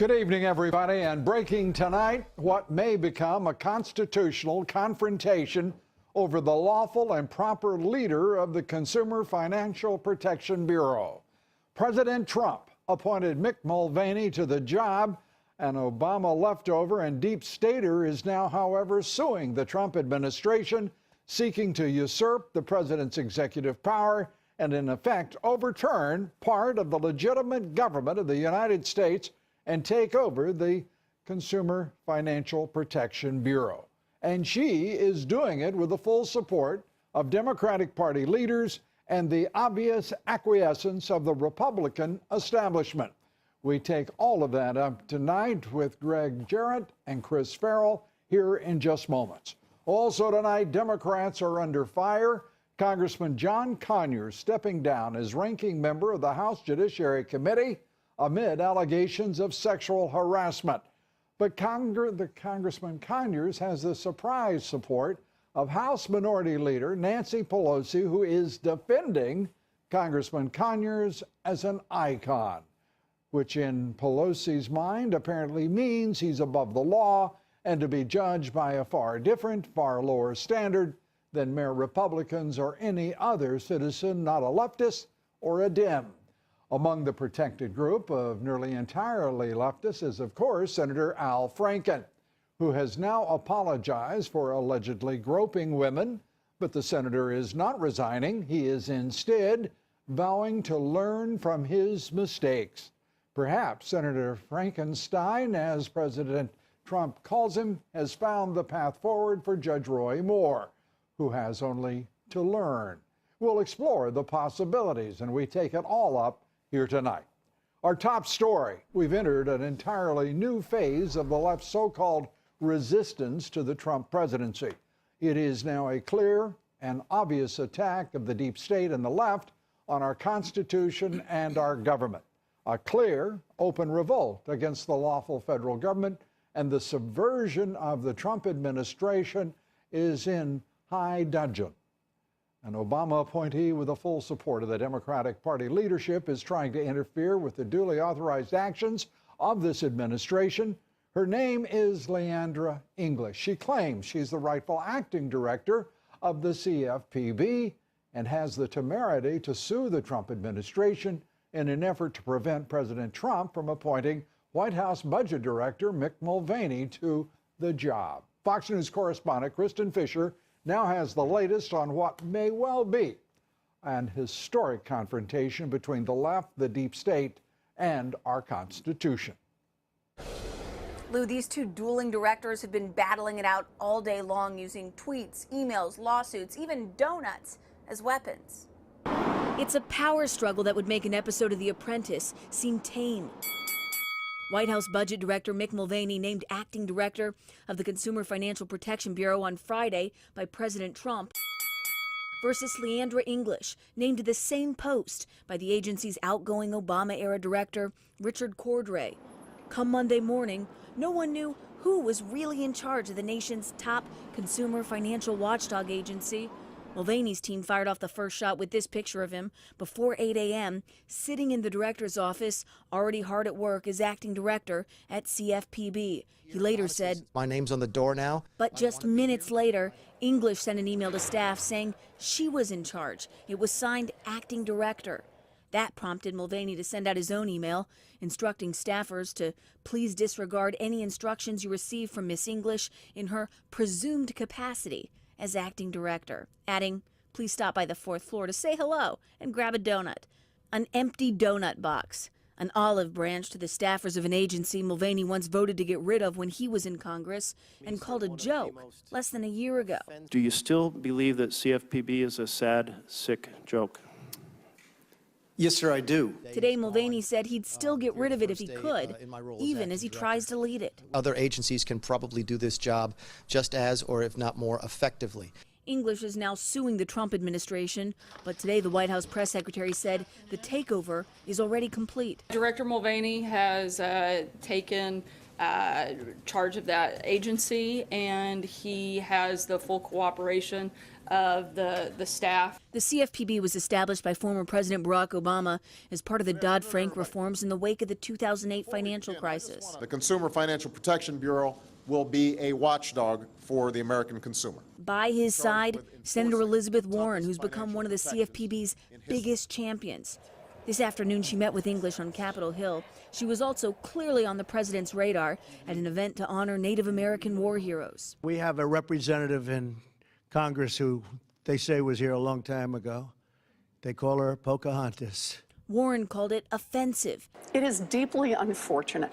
Good evening, everybody. And breaking tonight, what may become a constitutional confrontation over the lawful and proper leader of the Consumer Financial Protection Bureau. President Trump appointed Mick Mulvaney to the job. An Obama leftover and deep stater is now, however, suing the Trump administration, seeking to usurp the president's executive power and, in effect, overturn part of the legitimate government of the United States and take over the Consumer Financial Protection Bureau. And she is doing it with the full support of Democratic Party leaders and the obvious acquiescence of the Republican establishment. We take all of that up tonight with Greg Jarrett and Chris Farrell here in just moments. Also tonight, Democrats are under fire. Congressman John Conyers stepping down as ranking member of the House Judiciary Committee amid allegations of sexual harassment. But Congressman Conyers has the surprise support of House Minority Leader Nancy Pelosi, who is defending Congressman Conyers as an icon, which in Pelosi's mind apparently means he's above the law and to be judged by a far different, far lower standard than mere Republicans or any other citizen, not a leftist or a Dem. Among the protected group of nearly entirely leftists is, of course, Senator Al Franken, who has now apologized for allegedly groping women. But the senator is not resigning. He is instead vowing to learn from his mistakes. Perhaps Senator Frankenstein, as President Trump calls him, has found the path forward for Judge Roy Moore, who has only to learn. We'll explore the possibilities, and we take it all up here tonight. Our top story: we've entered an entirely new phase of the left's so-called resistance to the Trump presidency. It is now a clear and obvious attack of the deep state and the left on our Constitution and our government. A clear, open revolt against the lawful federal government, and the subversion of the Trump administration is in high dudgeon. An Obama appointee with the full support of the Democratic Party leadership is trying to interfere with the duly authorized actions of this administration. Her name is Leandra English. She claims she's the rightful acting director of the CFPB and has the temerity to sue the Trump administration in an effort to prevent President Trump from appointing White House Budget Director Mick Mulvaney to the job. Fox News correspondent Kristen Fisher now has the latest on what may well be an historic confrontation between the left, the deep state, and our Constitution. Lou, these two dueling directors have been battling it out all day long, using tweets, emails, lawsuits, even donuts as weapons. It's a power struggle that would make an episode of The Apprentice seem tame. White House Budget Director Mick Mulvaney named acting director of the Consumer Financial Protection Bureau on Friday by President Trump versus Leandra English, named to the same post by the agency's outgoing Obama-era director, Richard Cordray. Come Monday morning, no one knew who was really in charge of the nation's top consumer financial watchdog agency. Mulvaney's team fired off the first shot with this picture of him before 8 a.m., sitting in the director's office, already hard at work as acting director at CFPB. He later said, "My name's on the door now." But just minutes later, English sent an email to staff saying she was in charge. It was signed acting director. That prompted Mulvaney to send out his own email, instructing staffers to please disregard any instructions you receive from Miss English in her presumed capacity as acting director, adding, please stop by the 4th floor to say hello and grab a donut. An empty donut box, an olive branch to the staffers of an agency Mulvaney once voted to get rid of when he was in Congress and called a joke less than a year ago. Do you still believe that CFPB is a sad, sick joke? Yes, sir, I do. Today, Mulvaney said he'd still get rid of it if he could, even as he tries to lead it. Other agencies can probably do this job just as, or if not more effectively. English is now suing the Trump administration, but today the White House press secretary said the takeover is already complete. Director Mulvaney has taken charge of that agency, and he has the full cooperation of the staff. The CFPB was established by former President Barack Obama as part of the Dodd-Frank reforms in the wake of the 2008 financial crisis. The Consumer Financial Protection Bureau will be a watchdog for the American consumer. By his side, Senator Elizabeth Warren, who's become one of the CFPB's biggest champions. This afternoon, she met with English on Capitol Hill. She was also clearly on the president's radar at an event to honor Native American war heroes. We have a representative in Congress who they say was here a long time ago. They call her Pocahontas. Warren called it offensive. It is deeply unfortunate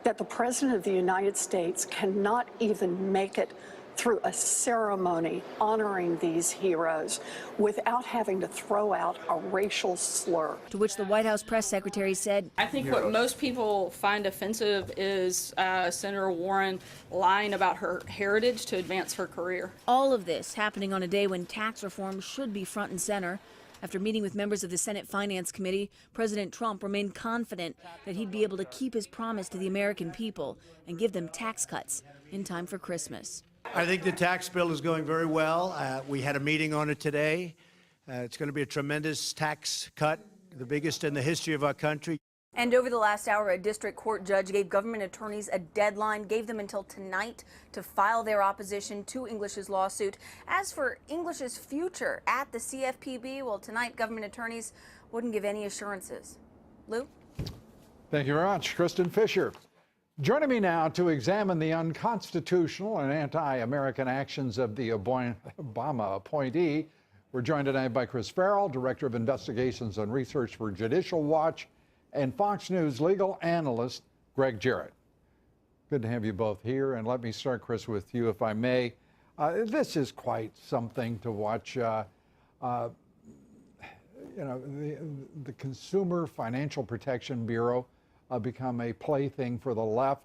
that the President of the United States cannot even make it through a ceremony honoring these heroes without having to throw out a racial slur. To which the White House press secretary said, I think what most people find offensive is Senator Warren lying about her heritage to advance her career. all of this happening on a day when tax reform should be front and center. After meeting with members of the Senate Finance Committee, President Trump remained confident that he'd be able to keep his promise to the American people and give them tax cuts in time for Christmas. I think the tax bill is going very well. We had a meeting on it today. It's going to be a tremendous tax cut, the biggest in the history of our country. And over the last hour, a district court judge gave government attorneys a deadline, gave them until tonight to file their opposition to English's lawsuit. As for English's future at the CFPB, well, tonight government attorneys wouldn't give any assurances. Lou? Thank you very much, Kristen Fisher. Joining me now to examine the unconstitutional and anti-American actions of the Obama appointee, we're joined tonight by Chris Farrell, Director of Investigations and Research for Judicial Watch, and Fox News legal analyst Greg Jarrett. Good to have you both here, and let me start, Chris, with you, if I may. This is quite something to watch. You know, the Consumer Financial Protection Bureau become a plaything for the left.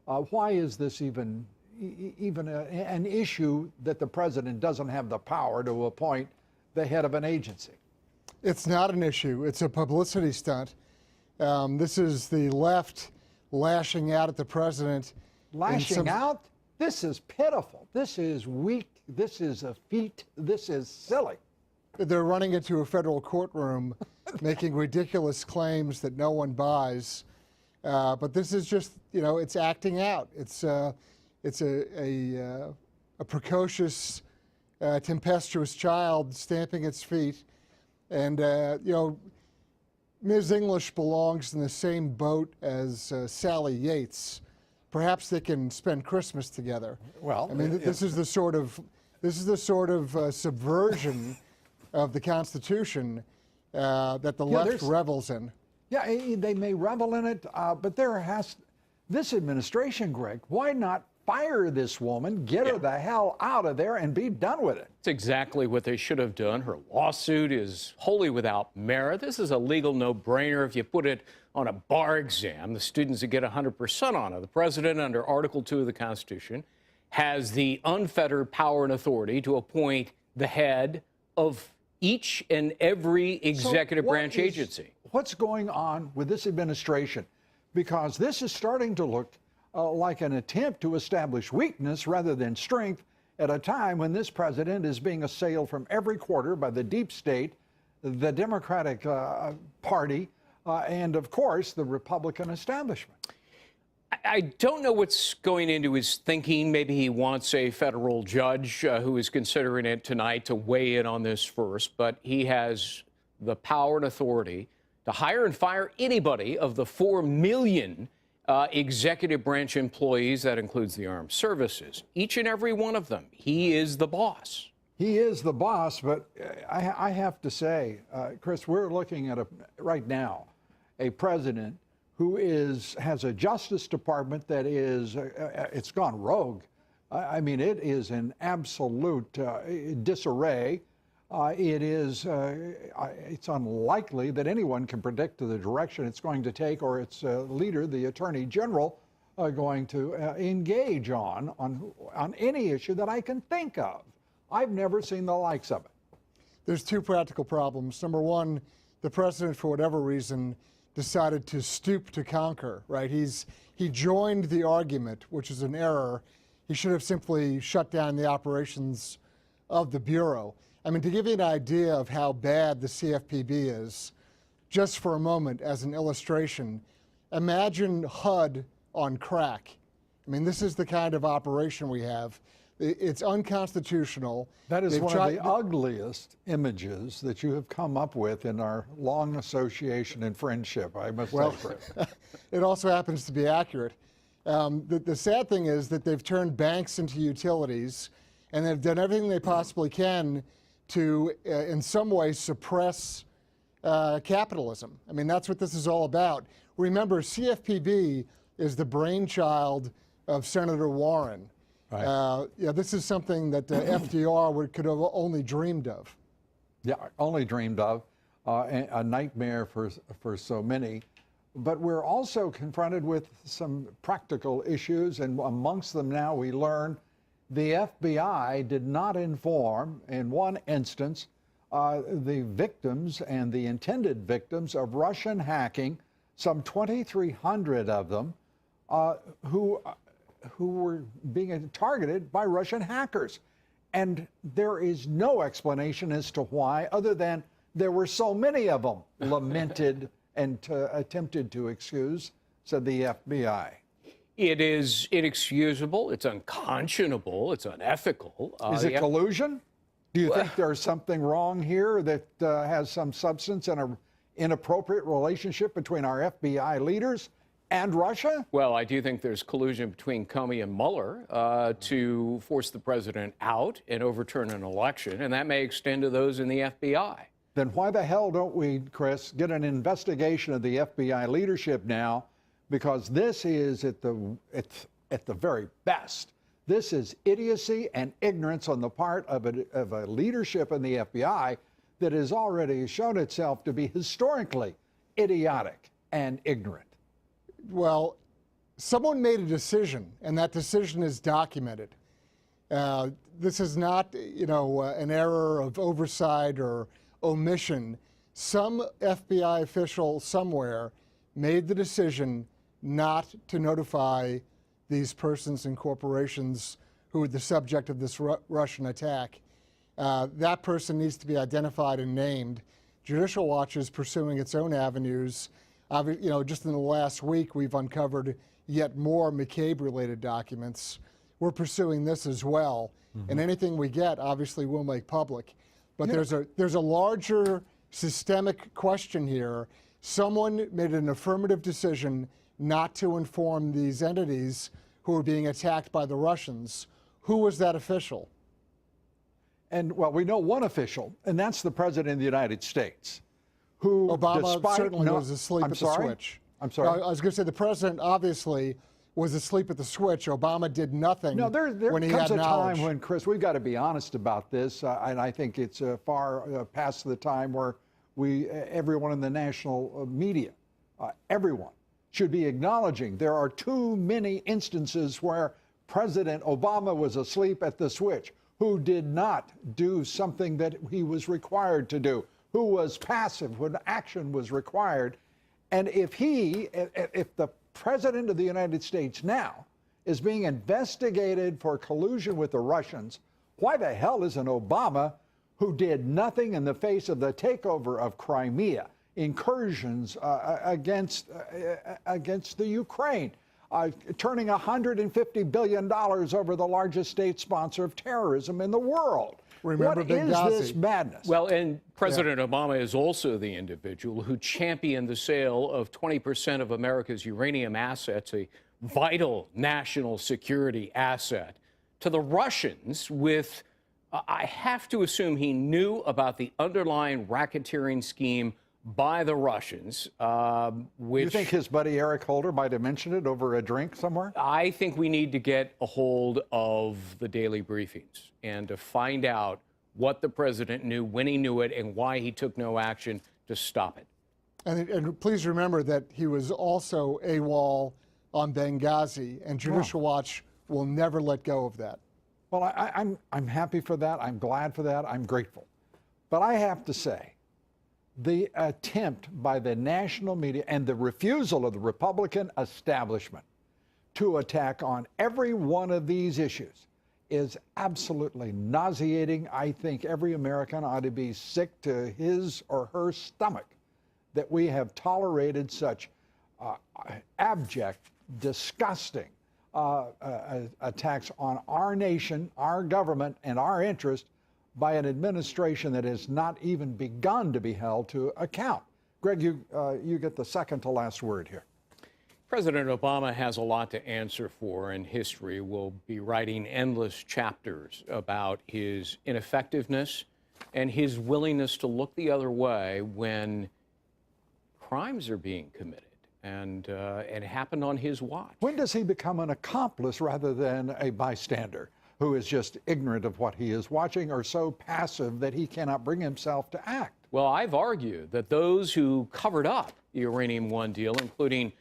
Why is this even an issue that the president doesn't have the power to appoint the head of an agency? It's not an issue. It's a publicity stunt. This is the left lashing out at the president. Lashing out? This is pitiful. This is weak. This is effete. This is silly. They're running into a federal courtroom making ridiculous claims that no one buys. But this is just, you know, it's acting out. It's a precocious, tempestuous child stamping its feet. And, you know, Ms. English belongs in the same boat as Sally Yates. Perhaps they can spend Christmas together. Well, I mean, this is the sort of subversion of the Constitution that the left revels in. Yeah, they may revel in it, but this administration, Greg, why not fire this woman, get her the hell out of there, and be done with it? That's exactly what they should have done. Her lawsuit is wholly without merit. This is a legal no-brainer. If you put it on a bar exam, the students would get 100% on it. The president, under Article 2 of the Constitution, has the unfettered power and authority to appoint the head of each and every executive branch agency. What's going on with this administration? Because this is starting to look like an attempt to establish weakness rather than strength at a time when this president is being assailed from every quarter by the deep state, the Democratic Party, and, of course, the Republican establishment. I don't know what's going into his thinking. Maybe he wants a federal judge who is considering it tonight to weigh in on this first, but he has the power and authority to hire and fire anybody of the 4 million executive branch employees. That includes the armed services, each and every one of them. He is the boss. He is the boss, but I have to say, Chris, we're looking at right now a president who has a Justice Department that is, it's gone rogue. I mean, it is in absolute disarray. It's unlikely that anyone can predict the direction it's going to take, or its leader, the Attorney General, going to engage on any issue that I can think of. I've never seen the likes of it. There's two practical problems. Number one, the president, for whatever reason, decided to stoop to conquer, right? He joined the argument, which is an error. He should have simply shut down the operations of the Bureau. I mean, to give you an idea of how bad the CFPB is, just for a moment as an illustration, imagine HUD on crack. I mean, this is the kind of operation we have. It's unconstitutional. That is one of the ugliest images that you have come up with in our long association and friendship, I must say, Chris. It also happens to be accurate. The sad thing is that they've turned banks into utilities, and they've done everything they possibly can to, in some way, suppress capitalism. I mean, that's what this is all about. Remember, CFPB is the brainchild of Senator Warren. Right. This is something that FDR could have only dreamed of. Yeah, only dreamed of. A nightmare for so many. But we're also confronted with some practical issues, and amongst them now we learn the FBI did not inform, in one instance, the victims and the intended victims of Russian hacking, some 2,300 of them, who were being targeted by Russian hackers. And there is no explanation as to why, other than there were so many of them, lamented and attempted to excuse, said the FBI. It is inexcusable, it's unconscionable, it's unethical. Is it collusion? Do you think there's something wrong here that has some substance and an inappropriate relationship between our FBI leaders and Russia? Well, I do think there's collusion between Comey and Mueller to force the president out and overturn an election, and that may extend to those in the FBI. Then why the hell don't we, Chris, get an investigation of the FBI leadership now? Because this is at the very best. This is idiocy and ignorance on the part of a leadership in the FBI that has already shown itself to be historically idiotic and ignorant. Well, someone made a decision, and that decision is documented. This is not, an error of oversight or omission. Some FBI official somewhere made the decision not to notify these persons and corporations who were the subject of this Russian attack. That person needs to be identified and named. Judicial Watch is pursuing its own avenues. Just in the last week, we've uncovered yet more McCabe-related documents. We're pursuing this as well. Mm-hmm. And anything we get, obviously, we'll make public. But there's a larger systemic question here. Someone made an affirmative decision not to inform these entities who are being attacked by the Russians. Who was that official? And, well, we know one official, and that's the President of the United States, who, Obama certainly was asleep at the switch. I'm sorry? I was going to say the president obviously was asleep at the switch. Obama did nothing when he had knowledge. There comes a time when, Chris, we've got to be honest about this, and I think it's far past the time where everyone in the national media, everyone, should be acknowledging there are too many instances where President Obama was asleep at the switch, who did not do something that he was required to do, who was passive when action was required. And if the President of the United States now is being investigated for collusion with the Russians, why the hell isn't Obama, who did nothing in the face of the takeover of Crimea, incursions against the Ukraine, turning $150 billion over the largest state sponsor of terrorism in the world? Remember what is Benghazi? This madness? Well, and President Obama is also the individual who championed the sale of 20% of America's uranium assets, a vital national security asset, to the Russians with, I have to assume he knew about the underlying racketeering scheme by the Russians, which... You think his buddy Eric Holder might have mentioned it over a drink somewhere? I think we need to get a hold of the daily briefings and to find out what the president knew, when he knew it, and why he took no action to stop it. And please remember that he was also AWOL on Benghazi, and Judicial Watch will never let go of that. Well, I'm happy for that. I'm glad for that. I'm grateful. But I have to say the attempt by the national media and the refusal of the Republican establishment to attack on every one of these issues is absolutely nauseating. I think every American ought to be sick to his or her stomach that we have tolerated such abject, disgusting attacks on our nation, our government, and our interest by an administration that has not even begun to be held to account. Greg, you get the second to last word here. President Obama has a lot to answer for, and history will be writing endless chapters about his ineffectiveness and his willingness to look the other way when crimes are being committed. And it happened on his watch. When does he become an accomplice rather than a bystander who is just ignorant of what he is watching or so passive that he cannot bring himself to act? Well, I've argued that those who covered up the Uranium One deal, including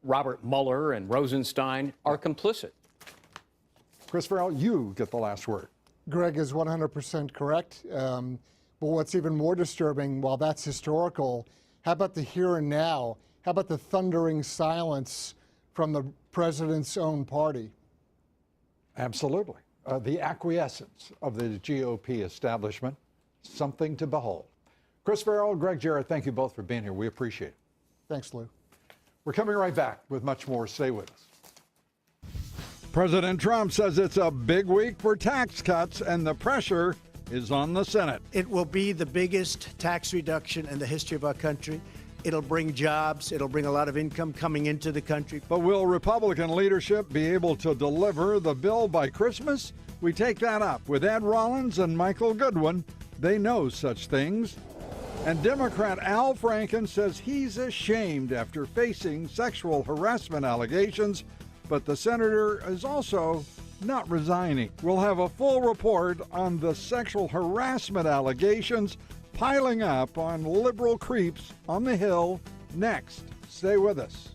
Robert Mueller and Rosenstein, are complicit. Chris Farrell, you get the last word. Greg is 100% correct. But what's even more disturbing, while that's historical, how about the here and now? How about the thundering silence from the president's own party? Absolutely. The acquiescence of the GOP establishment, something to behold. Chris Farrell, Greg Jarrett, thank you both for being here. We appreciate it. Thanks, Lou. We're coming right back with much more. Stay with us. President Trump says it's a big week for tax cuts, and the pressure is on the Senate. It will be the biggest tax reduction in the history of our country. It'll bring jobs. It'll bring a lot of income coming into the country. But will Republican leadership be able to deliver the bill by Christmas? We take that up with Ed Rollins and Michael Goodwin. They know such things. And Democrat Al Franken says he's ashamed after facing sexual harassment allegations, but the senator is also not resigning. We'll have a full report on the sexual harassment allegations piling up on liberal creeps on the Hill next. Stay with us.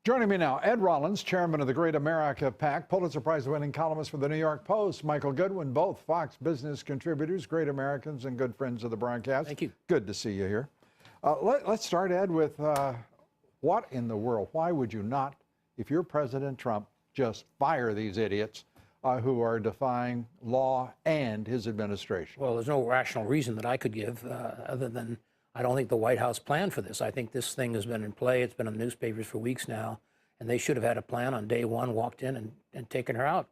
Joining me now, Ed Rollins, chairman of the Great America PAC, Pulitzer Prize-winning columnist for the New York Post, Michael Goodwin, both Fox Business contributors, great Americans and good friends of the broadcast. Thank you. Good to see you here. Let's start, Ed, with what in the world? Why would you not, if you're President Trump, just fire these idiots who are defying law and his administration? Well, there's no rational reason that I could give other than I don't think the White House planned for this. I think this thing has been in play. It's been in the newspapers for weeks now, and they should have had a plan on day one, walked in and taken her out,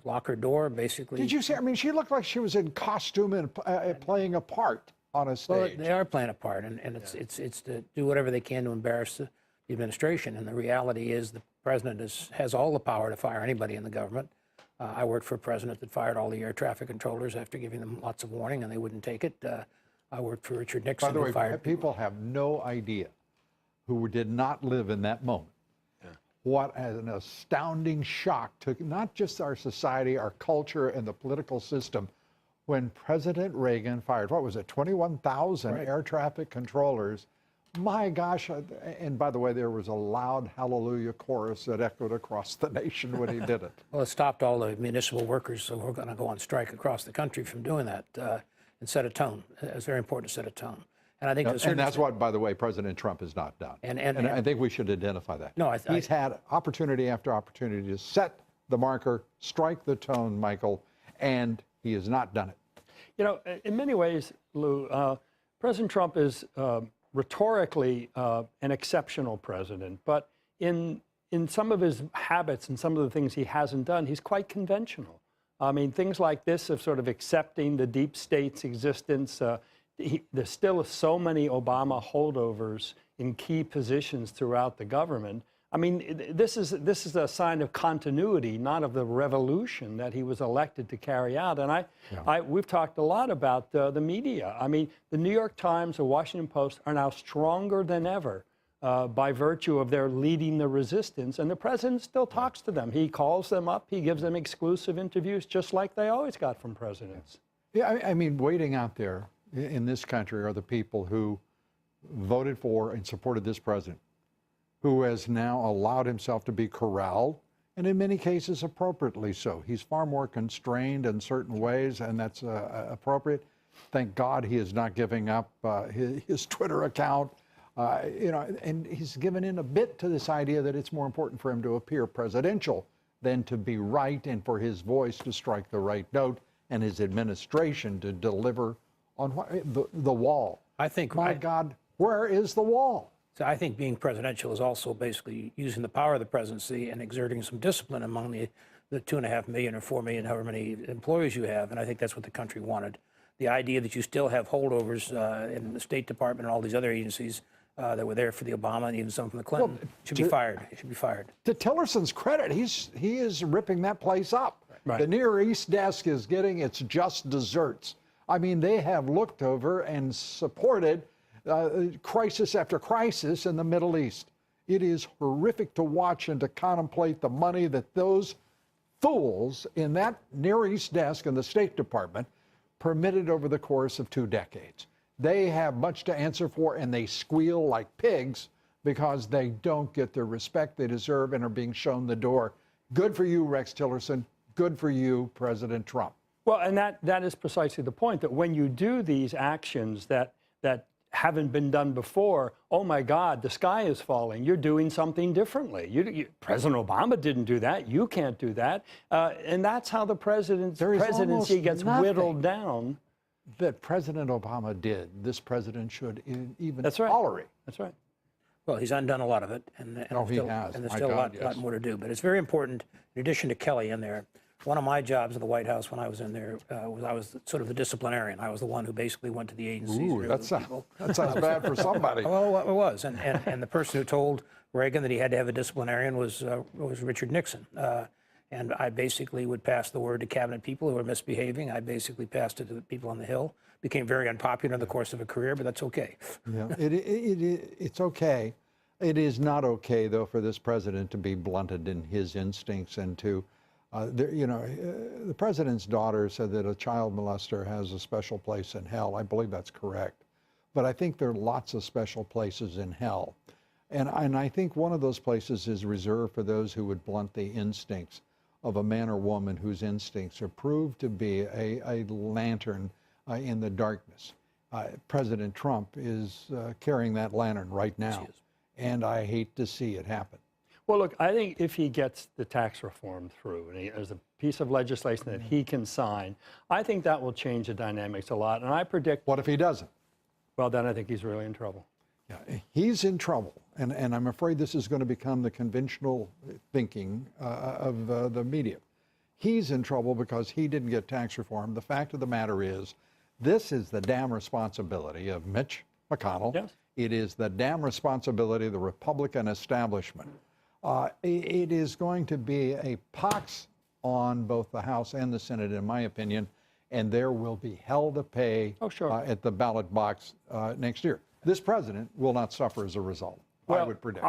lock her door, basically. Did you see? I mean, she looked like she was in costume and playing a part on a stage. Well, they are playing a part, and it's to do whatever they can to embarrass the administration. And the reality is the president has all the power to fire anybody in the government. I worked for a president that fired all the air traffic controllers after giving them lots of warning, and they wouldn't take it. I worked for Richard Nixon. By the way, who fired people have no idea who did not live in that moment. Yeah. What an astounding shock to not just our society, our culture, and the political system when President Reagan fired, what was it, 21,000 air traffic controllers. My gosh, and by the way, there was a loud hallelujah chorus that echoed across the nation when he did it. Well, it stopped all the municipal workers who were going to go on strike across the country from doing that. And set a tone. It's very important to set a tone. And I think and that's what, by the way, President Trump has not done. And I think we should identify that. No, he's had opportunity after opportunity to set the marker, strike the tone, Michael, and he has not done it. You know, in many ways, Lou, President Trump is rhetorically an exceptional president, but in some of his habits and some of the things he hasn't done, he's quite conventional. I mean, things like this of sort of accepting the deep state's existence. There's still so many Obama holdovers in key positions throughout the government. I mean, this is a sign of continuity, not of the revolution that he was elected to carry out. And we've talked a lot about the media. I mean, the New York Times, the Washington Post are now stronger than ever. By virtue of their leading the resistance, and the president still talks to them. He calls them up, he gives them exclusive interviews, just like they always got from presidents. Yeah, I mean, waiting out there in this country are the people who voted for and supported this president, who has now allowed himself to be corralled, and in many cases appropriately so. He's far more constrained in certain ways, and that's appropriate. Thank God he is not giving up his Twitter account. And he's given in a bit to this idea that it's more important for him to appear presidential than to be right, and for his voice to strike the right note and his administration to deliver on the wall. I think, my God, where is the wall? So I think being presidential is also basically using the power of the presidency and exerting some discipline among the 2.5 million or 4 million, however many employees you have, and I think that's what the country wanted. The idea that you still have holdovers in the State Department and all these other agencies that were there for the Obama and even some from the Clinton should be fired. It should be fired. To Tillerson's credit, he is ripping that place up. Right. The Near East desk is getting its just desserts. I mean, they have looked over and supported crisis after crisis in the Middle East. It is horrific to watch and to contemplate the money that those fools in that Near East desk in the State Department permitted over the course of 2 decades. They have much to answer for, and they squeal like pigs because they don't get the respect they deserve and are being shown the door. Good for you, Rex Tillerson. Good for you, President Trump. Well, and that is precisely the point, that when you do these actions that haven't been done before, oh my God, the sky is falling. You're doing something differently. President Obama didn't do that. You can't do that. And that's how the presidency gets whittled down. That President Obama did, this president should even That's right. tolerate. That's right. Well, he's undone a lot of it, and there's still a lot more to do. But it's very important, in addition to Kelly in there, one of my jobs at the White House when I was in there was I was sort of the disciplinarian. I was the one who basically went to the agencies. Ooh, that sounds bad for somebody. Well, it was. And the person who told Reagan that he had to have a disciplinarian was Richard Nixon. And I basically would pass the word to cabinet people who were misbehaving. I basically passed it to the people on the Hill. Became very unpopular in the course of a career, but that's okay. Yeah, it's okay. It is not okay, though, for this president to be blunted in his instincts and to, the president's daughter said that a child molester has a special place in hell. I believe that's correct. But I think there are lots of special places in hell. And I think one of those places is reserved for those who would blunt the instincts of a man or woman whose instincts are proved to be a lantern in the darkness. President Trump is carrying that lantern right now, and I hate to see it happen. Well, look, I think if he gets the tax reform through, and there's a piece of legislation that he can sign, I think that will change the dynamics a lot. And I predict... What if he doesn't? Well, then I think he's really in trouble. Yeah, he's in trouble, and I'm afraid this is going to become the conventional thinking of the media. He's in trouble because he didn't get tax reform. The fact of the matter is, this is the damn responsibility of Mitch McConnell. Yes. It is the damn responsibility of the Republican establishment. It is going to be a pox on both the House and the Senate, in my opinion, and there will be hell to pay at the ballot box next year. This president will not suffer as a result, I would predict.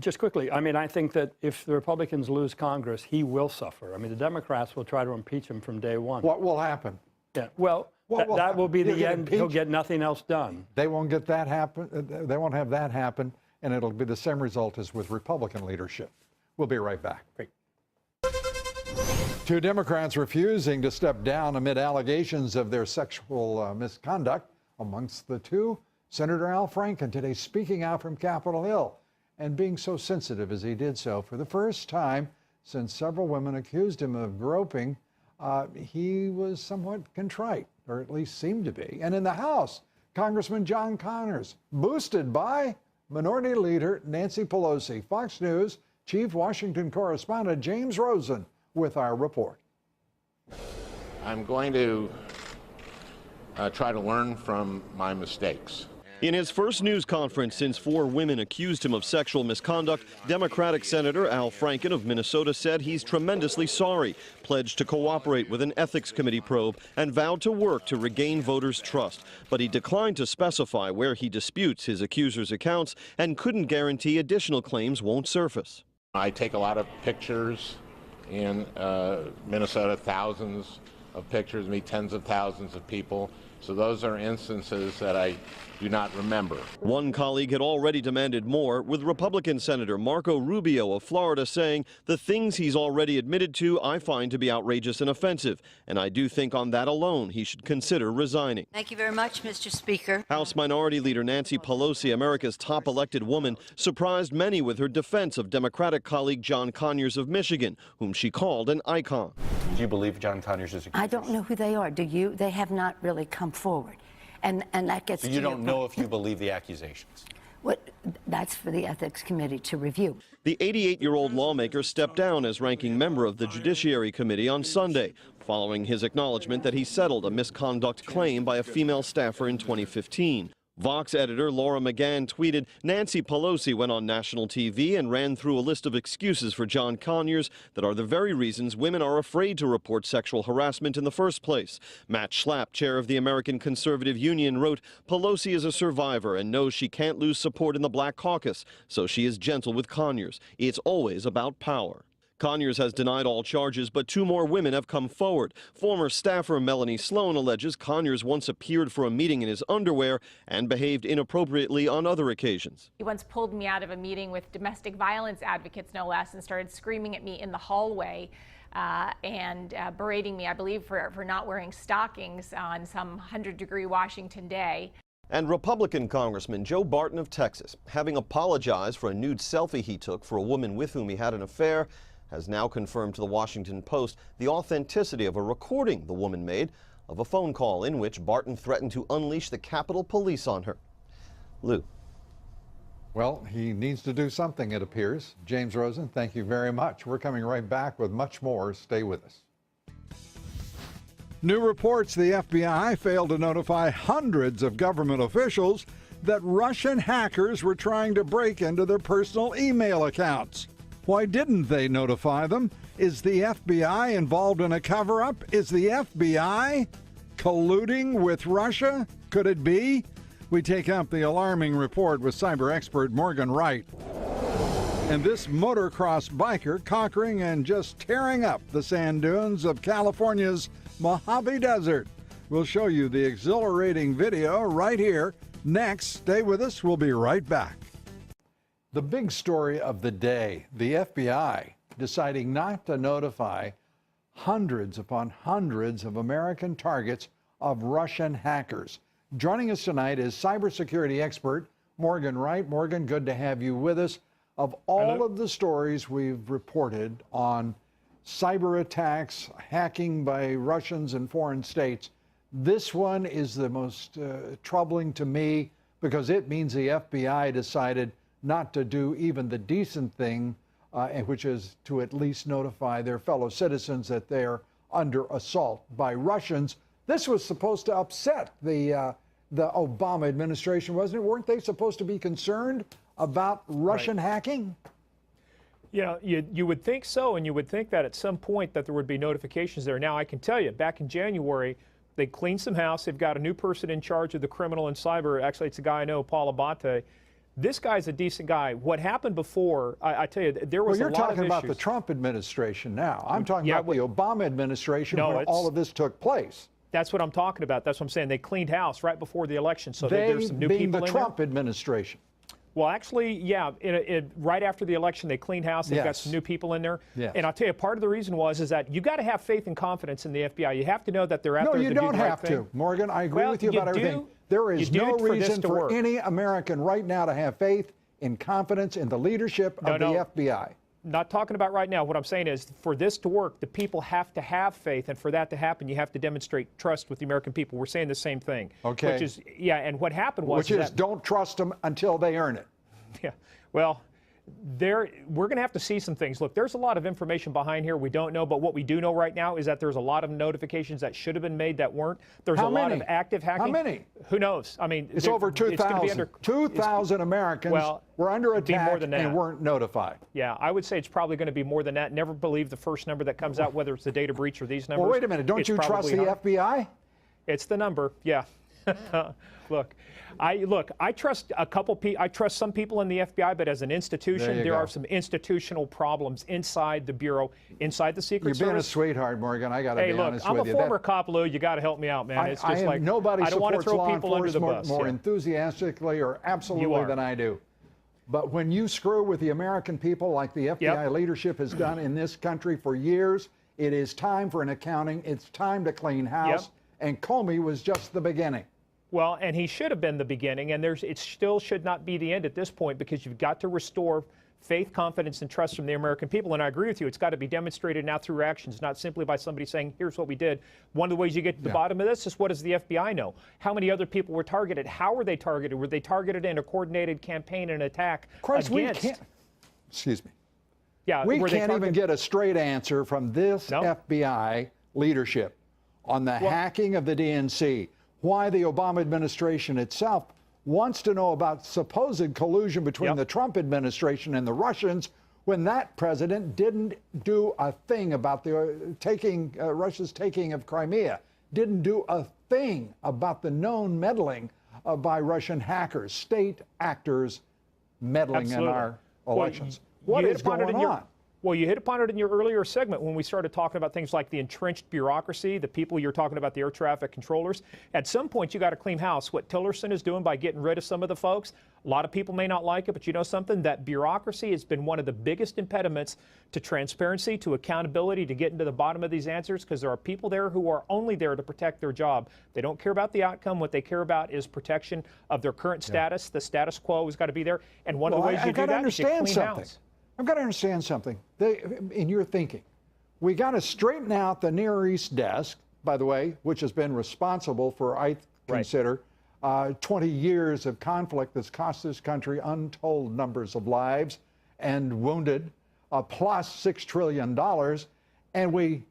Just quickly, I mean, I think that if the Republicans lose Congress, he will suffer. I mean, the Democrats will try to impeach him from day one. What will happen? Yeah, well, that will be the end. He'll get nothing else done. They won't get that happen. They won't have that happen, and it'll be the same result as with Republican leadership. We'll be right back. Great. 2 Democrats refusing to step down amid allegations of their sexual misconduct. Amongst the 2, Senator Al Franken today speaking out from Capitol Hill and being so sensitive as he did so. For the first time since several women accused him of groping, he was somewhat contrite, or at least seemed to be. And in the House, Congressman John Connors, boosted by Minority Leader Nancy Pelosi. Fox News Chief Washington Correspondent James Rosen with our report. I'm going to try to learn from my mistakes. In his first news conference since 4 women accused him of sexual misconduct, Democratic Senator Al Franken of Minnesota said he's tremendously sorry, pledged to cooperate with an ethics committee probe, and vowed to work to regain voters' trust. But he declined to specify where he disputes his accusers' accounts and couldn't guarantee additional claims won't surface. I take a lot of pictures in Minnesota, thousands of pictures, meet tens of thousands of people. So those are instances that I do not remember. One colleague had already demanded more, with Republican Senator Marco Rubio of Florida saying, "The things he's already admitted to I find to be outrageous and offensive, and I do think on that alone he should consider resigning." Thank you very much, Mr. Speaker. House Minority Leader Nancy Pelosi, America's top elected woman, surprised many with her defense of Democratic colleague John Conyers of Michigan, whom she called an icon. Do you believe John Conyers is a I don't know who they are. Do you? They have not really come forward. And that gets So to you your don't know point. if you believe the accusations? That's for the Ethics Committee to review. The 88-year-old lawmaker stepped down as ranking member of the Judiciary Committee on Sunday, following his acknowledgement that he settled a misconduct claim by a female staffer in 2015. Vox editor Laura McGann tweeted, "Nancy Pelosi went on national TV and ran through a list of excuses for John Conyers that are the very reasons women are afraid to report sexual harassment in the first place." Matt Schlapp, chair of the American Conservative Union, wrote, "Pelosi is a survivor and knows she can't lose support in the Black Caucus, so she is gentle with Conyers. It's always about power." Conyers has denied all charges, but two more women have come forward. Former staffer Melanie Sloan alleges Conyers once appeared for a meeting in his underwear and behaved inappropriately on other occasions. He once pulled me out of a meeting with domestic violence advocates, no less, and started screaming at me in the hallway and berating me, I believe, for not wearing stockings on some 100-degree Washington day. And Republican Congressman Joe Barton of Texas, having apologized for a nude selfie he took for a woman with whom he had an affair, has now confirmed to the Washington Post the authenticity of a recording the woman made of a phone call in which Barton threatened to unleash the Capitol Police on her. Lou. Well, he needs to do something, it appears. James Rosen, thank you very much. We're coming right back with much more. Stay with us. New reports the FBI failed to notify hundreds of government officials that Russian hackers were trying to break into their personal email accounts. Why didn't they notify them? Is the FBI involved in a cover-up? Is the FBI colluding with Russia? Could it be? We take up the alarming report with cyber expert Morgan Wright. And this motocross biker conquering and just tearing up the sand dunes of California's Mojave Desert. We'll show you the exhilarating video right here. Next, stay with us. We'll be right back. The big story of the day, the FBI deciding not to notify hundreds upon hundreds of American targets of Russian hackers. Joining us tonight is cybersecurity expert Morgan Wright. Morgan, good to have you with us. Of all of the stories we've reported on cyber attacks, hacking by Russians in foreign states, this one is the most troubling to me because it means the FBI decided not to do even the decent thing, which is to at least notify their fellow citizens that they're under assault by Russians. This was supposed to upset the Obama administration, wasn't it? Weren't they supposed to be concerned about Russian hacking? Yeah, you would think so, and you would think that at some point that there would be notifications there. Now, I can tell you, back in January, they cleaned some house. They've got a new person in charge of the criminal and cyber. Actually, it's a guy I know, Paul Abate. This guy's a decent guy. What happened before, I tell you, there was a lot of issues. Well, you're talking about the Trump administration now. I'm talking about the Obama administration when all of this took place. That's what I'm talking about. That's what I'm saying. They cleaned house right before the election, so there's some new people in there. The Trump administration. Well, actually, yeah, right after the election, they cleaned house. They've got some new people in there. Yes. And I'll tell you, part of the reason is that you got to have faith and confidence in the FBI. You have to know that they're out there to do the right thing. No, you don't have to, Morgan. I agree with you about everything. There is no reason for any American right now to have faith and confidence in the leadership of the FBI. Not talking about right now. What I'm saying is, for this to work, the people have to have faith, and for that to happen, you have to demonstrate trust with the American people. We're saying the same thing. Okay. Which is, yeah, and what happened was... Which is, don't trust them until they earn it. Yeah, well, we're going to have to see some things. Look, there's a lot of information behind here we don't know, but what we do know right now is that there's a lot of notifications that should have been made that weren't. There's a lot of active hacking. How many? Who knows? I mean, it's over 2,000. 2,000 Americans were under attack and weren't notified. Yeah, I would say it's probably going to be more than that. Never believe the first number that comes out, whether it's the data breach or these numbers. Well, wait a minute. Don't you trust the FBI? It's the number, yeah. Look, I trust a couple people. I trust some people in the FBI, but as an institution, there are some institutional problems inside the bureau, inside the Secret Service. You're being a sweetheart, Morgan. I got to be honest with you. I'm a former cop, Lou. You got to help me out, man. It's just like nobody I don't want to supports throw law people under the enforcement bus. more enthusiastically or absolutely than I do. But when you screw with the American people like the FBI leadership has done in this country for years, it is time for an accounting. It's time to clean house. And Comey was just the beginning. Well, and he should have been the beginning, and it still should not be the end at this point, because you've got to restore faith, confidence, and trust from the American people. And I agree with you. It's got to be demonstrated now through actions, not simply by somebody saying, here's what we did. One of the ways you get to the bottom of this is, what does the FBI know? How many other people were targeted? How were they targeted? Were they targeted in a coordinated campaign and attack against? We can't, excuse me. Yeah, we can't even get a straight answer from this FBI leadership on the hacking of the DNC. Why the Obama administration itself wants to know about supposed collusion between the Trump administration and the Russians, when that president didn't do a thing about the Russia's taking of Crimea, didn't do a thing about the known meddling by Russian hackers, state actors meddling in our elections. What is going on? Well, you hit upon it in your earlier segment when we started talking about things like the entrenched bureaucracy, the people you're talking about, the air traffic controllers. At some point, you got to clean house. What Tillerson is doing by getting rid of some of the folks, a lot of people may not like it, but you know something? That bureaucracy has been one of the biggest impediments to transparency, to accountability, to getting to the bottom of these answers, because there are people there who are only there to protect their job. They don't care about the outcome. What they care about is protection of their current status. The status quo has got to be there. And one of the ways you do that is you clean house. I've got to understand something. In your thinking, we got to straighten out the Near East desk, by the way, which has been responsible for, I consider, 20 years of conflict that's cost this country untold numbers of lives and wounded, plus $6 trillion. And we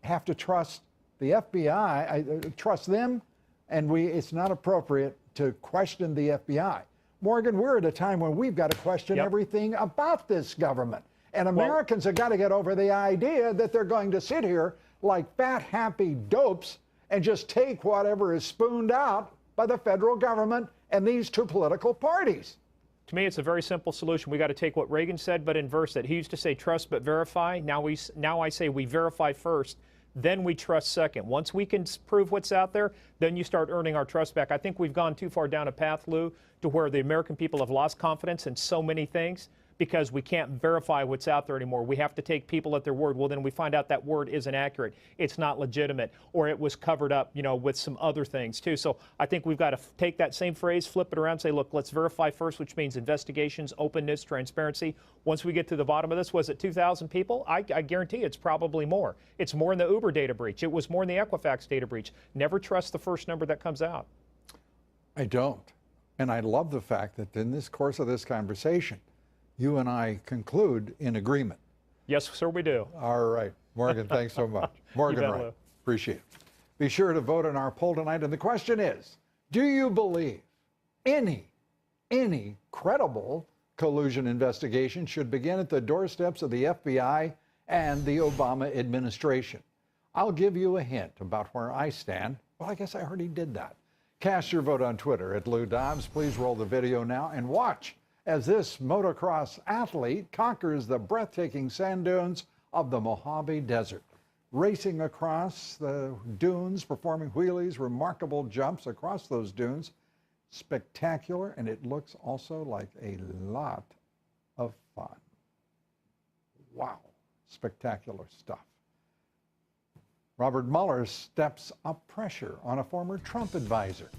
have to trust the FBI, trust them, and it's not appropriate to question the FBI. Morgan, we're at a time when we've got to question everything about this government. And Americans have got to get over the idea that they're going to sit here like fat, happy dopes and just take whatever is spooned out by the federal government and these two political parties. To me, it's a very simple solution. We got to take what Reagan said, but inverse it. He used to say trust but verify. Now I say we verify first, then we trust second. Once we can prove what's out there, then you start earning our trust back. I think we've gone too far down a path, Lou, to where the American people have lost confidence in so many things because we can't verify what's out there anymore. We have to take people at their word. Well, then we find out that word isn't accurate. It's not legitimate, or it was covered up, with some other things too. So I think we've got to take that same phrase, flip it around, and say, look, let's verify first, which means investigations, openness, transparency. Once we get to the bottom of this, was it 2,000 people? I guarantee it's probably more. It's more in the Uber data breach. It was more in the Equifax data breach. Never trust the first number that comes out. I don't. And I love the fact that in this course of this conversation, you and I conclude in agreement. Yes, sir, we do. All right. Morgan, thanks so much. Morgan Wright, appreciate it. Be sure to vote in our poll tonight. And the question is, do you believe any credible collusion investigation should begin at the doorsteps of the FBI and the Obama administration? I'll give you a hint about where I stand. Well, I guess I already did that. Cast your vote on Twitter at Lou Dobbs. Please roll the video now and watch as this motocross athlete conquers the breathtaking sand dunes of the Mojave Desert. Racing across the dunes, performing wheelies, remarkable jumps across those dunes. Spectacular, and it looks also like a lot of fun. Wow, spectacular stuff. Robert Mueller steps up pressure on a former Trump advisor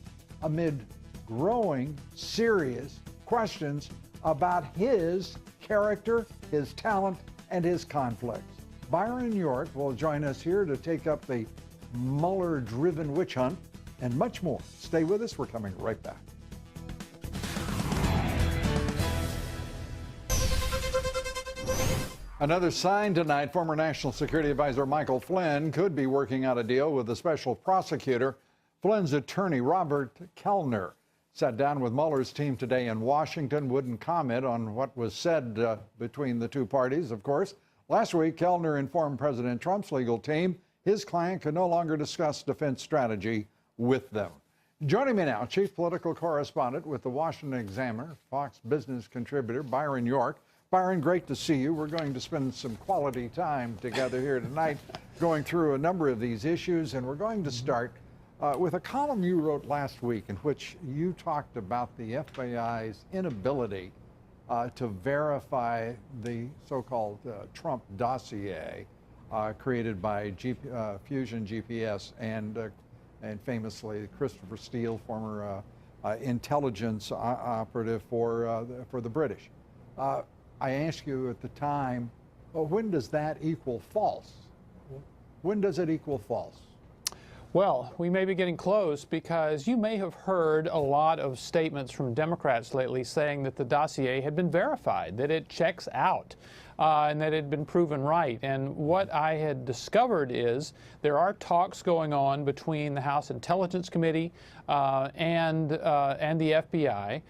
amid growing serious questions about his character, his talent, and his conflicts. Byron York will join us here to take up the Mueller-driven witch hunt and much more. Stay with us. We're coming right back. Another sign tonight, former National Security Advisor Michael Flynn could be working out a deal with the special prosecutor. Flynn's attorney, Robert Kellner, sat down with Mueller's team today in Washington, wouldn't comment on what was said between the two parties, of course. Last week, Kellner informed President Trump's legal team his client could no longer discuss defense strategy with them. Joining me now, chief political correspondent with the Washington Examiner, Fox Business contributor Byron York. Byron, great to see you. We're going to spend some quality time together here tonight going through a number of these issues, and we're going to start with a column you wrote last week in which you talked about the FBI's inability to verify the so-called Trump dossier created by Fusion GPS and famously Christopher Steele, former intelligence operative for the British. I asked you at the time, well, when does that equal false? When does it equal false? Well, we may be getting close because you may have heard a lot of statements from Democrats lately saying that the dossier had been verified, that it checks out, and that it had been proven right. And what I had discovered is there are talks going on between the House Intelligence Committee and the FBI.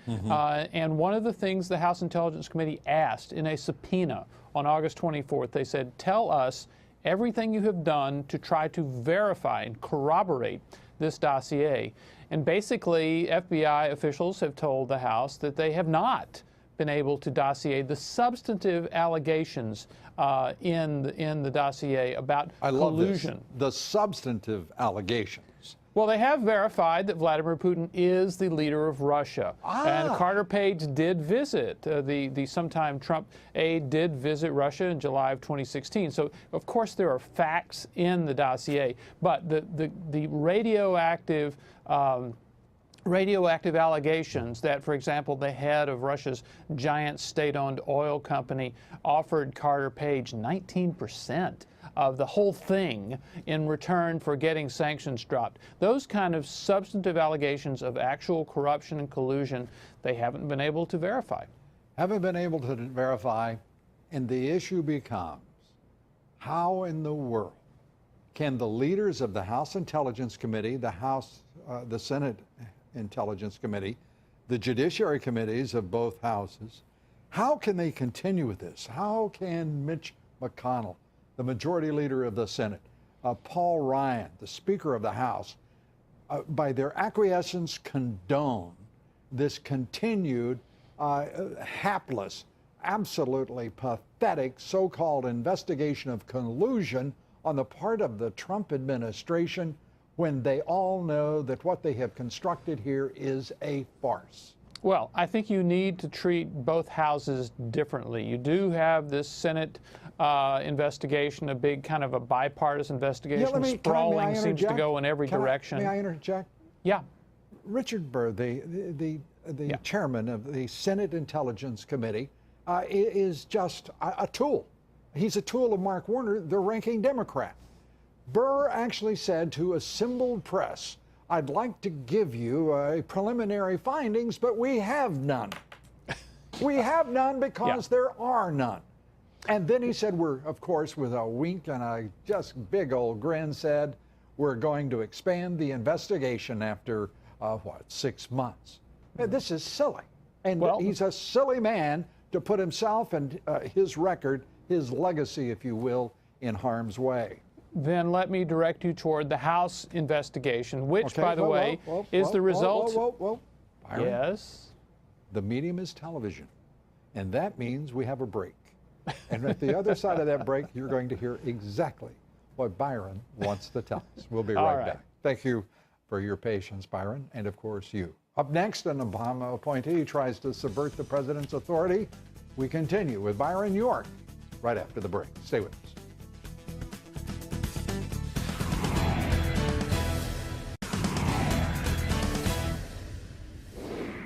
And one of the things the House Intelligence Committee asked in a subpoena on August 24th, they said, tell us everything you have done to try to verify and corroborate this dossier. And basically, FBI officials have told the House that they have not been able to dossier the substantive allegations in the dossier about collusion. Love this. The substantive allegations. Well, they have verified that Vladimir Putin is the leader of Russia. And Carter Page did visit, the sometime Trump aide did visit Russia in July of 2016. So, of course, there are facts in the dossier. But the radioactive allegations that, for example, the head of Russia's giant state-owned oil company offered Carter Page 19% of the whole thing in return for getting sanctions dropped. Those kind of substantive allegations of actual corruption and collusion, they haven't been able to verify. Haven't been able to verify, and the issue becomes, how in the world can the leaders of the House Intelligence Committee, the Senate Intelligence Committee, the Judiciary Committees of both houses, how can they continue with this? How can Mitch McConnell, the majority leader of the Senate, Paul Ryan, the Speaker of the House, by their acquiescence condone this continued hapless, absolutely pathetic so-called investigation of collusion on the part of the Trump administration when they all know that what they have constructed here is a farce? Well, I think you need to treat both houses differently. You do have this Senate investigation, a big kind of a bipartisan investigation. Sprawling seems to go in every direction. May I interject? Yeah. Richard Burr, the chairman of the Senate Intelligence Committee, is just a tool. He's a tool of Mark Warner, the ranking Democrat. Burr actually said to assembled press, I'd like to give you preliminary findings, but we have none. We have none because there are none. And then he said, we're, of course, with a wink and a just big old grin, said, we're going to expand the investigation after, 6 months. This is silly. And he's a silly man to put himself and his record, his legacy, if you will, in harm's way. Then let me direct you toward the House investigation, which, by the way, is the result. Byron, yes. The medium is television, and that means we have a break. And at the other side of that break, you're going to hear exactly what Byron wants to tell us. We'll be right back. Thank you for your patience, Byron, and of course you. Up next, an Obama appointee tries to subvert the president's authority. We continue with Byron York right after the break. Stay with us.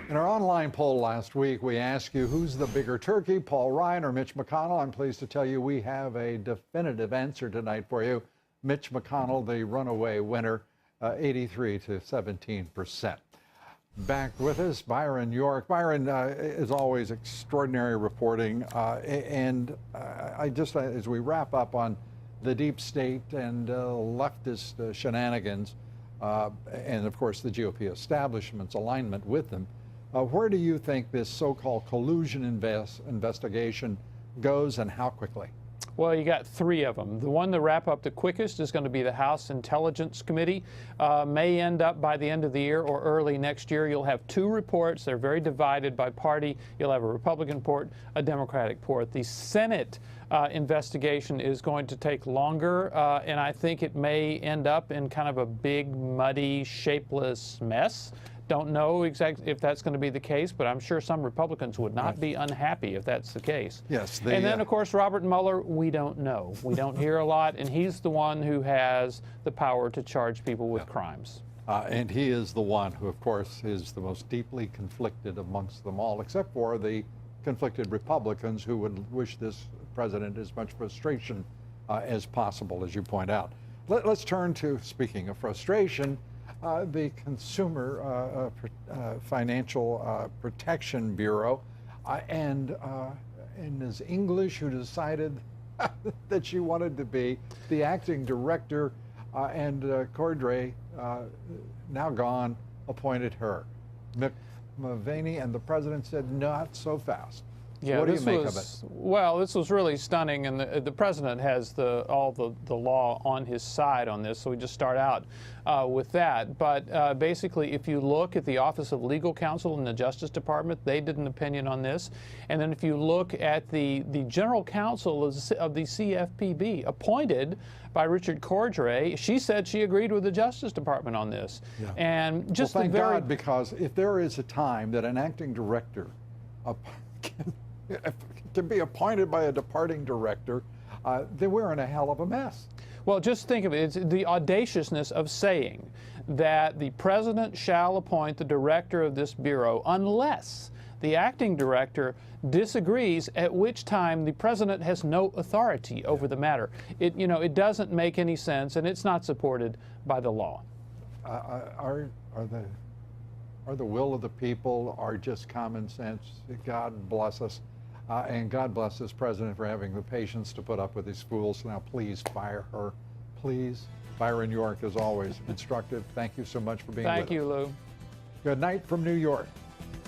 In our online poll last week, we asked you who's the bigger turkey, Paul Ryan or Mitch McConnell. I'm pleased to tell you we have a definitive answer tonight for you. Mitch McConnell, the runaway winner, 83 to 17%. Back with us, Byron York. Byron, as always, extraordinary reporting. And I just, as we wrap up on the deep state and leftist shenanigans, and of course the GOP establishment's alignment with them, where do you think this so-called collusion investigation goes, and how quickly? Well, you got 3 of them. The one to wrap up the quickest is going to be the House Intelligence Committee. May end up by the end of the year or early next year. You'll have 2 reports. They're very divided by party. You'll have a Republican report, a Democratic report. The Senate investigation is going to take longer, and I think it may end up in kind of a big, muddy, shapeless mess. Don't know exactly if that's going to be the case, but I'm sure some Republicans would not be unhappy if that's the case. Yes. And then, of course, Robert Mueller, we don't know. We don't hear a lot, and he's the one who has the power to charge people with crimes. And he is the one who, of course, is the most deeply conflicted amongst them all, except for the conflicted Republicans who would wish this president as much frustration as possible, as you point out. Let's turn to, speaking of frustration, the Consumer Financial Protection Bureau and Ms. English, who decided that she wanted to be the acting director, and Cordray, now gone, appointed her. Mulvaney and the president said, not so fast. Yeah, what do you make of it? Well, this was really stunning, and the president has all the law on his side on this, so we just start out with that. But basically, if you look at the Office of Legal Counsel in the Justice Department, they did an opinion on this. And then if you look at the General Counsel of the CFPB, appointed by Richard Cordray, she said she agreed with the Justice Department on this. Yeah. And just well, thank God, because if there is a time that an acting director can be appointed by a departing director, then we're in a hell of a mess. Well, just think of it. It's the audaciousness of saying that the president shall appoint the director of this bureau unless the acting director disagrees, at which time the president has no authority over the matter. It doesn't make any sense, and it's not supported by the law. Are the will of the people, are just common sense? God bless us. And God bless this president for having the patience to put up with these fools. Now, please fire her. Please. Byron York, as always, instructive. Thank you so much for being with us. Thank you, Lou. Good night from New York.